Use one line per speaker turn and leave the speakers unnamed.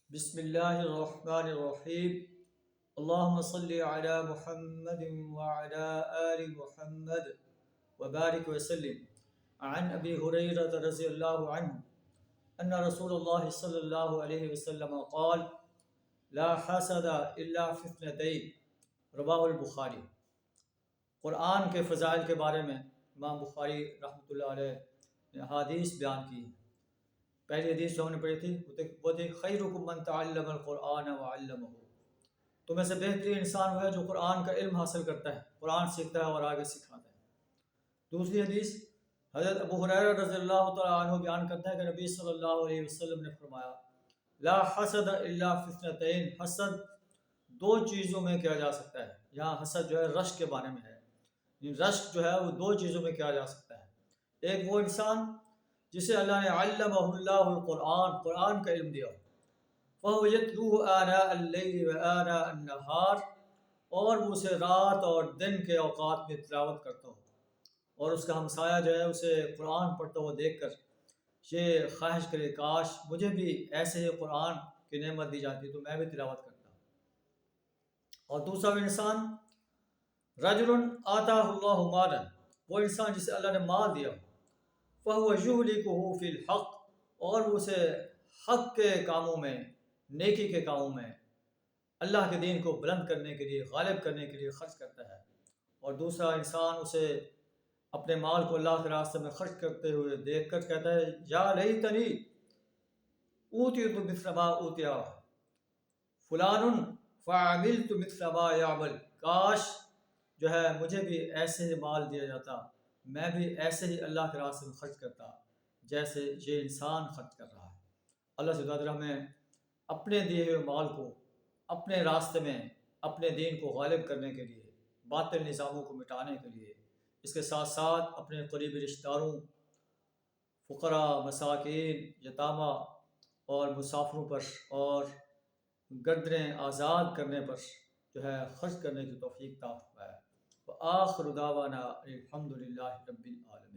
بسم اللہ الرحمن الرحیم اللہم صلی علی محمد وعلی آل محمد وبارک وسلم عن ابی ہریرہ رضی اللہ عنہ ان رسول اللہ صلی اللہ علیہ وسلم قال لا حسد الا فی اثنتین رواه البخاری۔ قرآن کے فضائل کے بارے میں امام بخاری رحمۃ اللہ علیہ نے احادیث بیان کی ہیں۔ پہلی حدیث جو ہم نے پڑھی تھی وہ تھی خیرکم من تعلم القرآن وعلمہ، تم میں سے بہترین انسان وہ ہے جو قرآن کا علم حاصل کرتا ہے، قرآن سیکھتا ہے اور آگے سکھاتا ہے۔ دوسری حدیث حضرت ابو ہریرہ رضی اللہ تعالیٰ عنہ بیان کرتا ہے کہ نبی صلی اللہ علیہ وسلم نے فرمایا لا حسد الا فی اثنتین، حسد دو چیزوں میں کیا جا سکتا ہے۔ یہاں حسد جو ہے رشک کے معنی میں ہے، رشک جو ہے وہ دو چیزوں میں کیا جا سکتا ہے۔ ایک وہ انسان جسے اللہ نے علمہ اللہ القرآن، قرآن کا علم دیا، فَهُوَ يَتْلُوهُ آنَاءَ اللَّيْلِ وَآنَاءَ النَّهَارِ، اور وہ اسے رات اور دن کے اوقات میں تلاوت کرتا ہو، اور اس کا ہمسایہ جو ہے اسے قرآن پڑھتا ہوا دیکھ کر یہ خواہش کرے کاش مجھے بھی ایسے ہی قرآن کی نعمت دی جاتی تو میں بھی تلاوت کرتا۔ اور دوسرا وہ انسان رجل آتاہ اللہ مالا، وہ انسان جسے اللہ نے مال دیا، فَهُوَ يُهْلِكُهُ فِي الْحَقِّ، اور وہ اسے حق کے کاموں میں، نیکی کے کاموں میں، اللہ کے دین کو بلند کرنے کے لیے، غالب کرنے کے لیے خرچ کرتا ہے۔ اور دوسرا انسان اسے اپنے مال کو اللہ کے راستے میں خرچ کرتے ہوئے دیکھ کر کہتا ہے یا لیتنی اوتیت مثل ما اوتی فلان فعملت مثل ما یعمل، کاش جو ہے مجھے بھی ایسے ہی مال دیا جاتا، میں بھی ایسے ہی اللہ کے راستے میں خرچ کرتا جیسے یہ انسان خرچ کر رہا ہے۔ اللہ سے دعا ہمیں اپنے دیے ہوئے مال کو اپنے راستے میں اپنے دین کو غالب کرنے کے لیے، باطل نظاموں کو مٹانے کے لیے، اس کے ساتھ ساتھ اپنے قریبی رشتہ داروں، فقراء، مساکین، یتامہ اور مسافروں پر اور گردنیں آزاد کرنے پر جو ہے خرچ کرنے کی توفیق عطا فرمائے۔ وآخر دعوانا الحمد للہ رب العالمین۔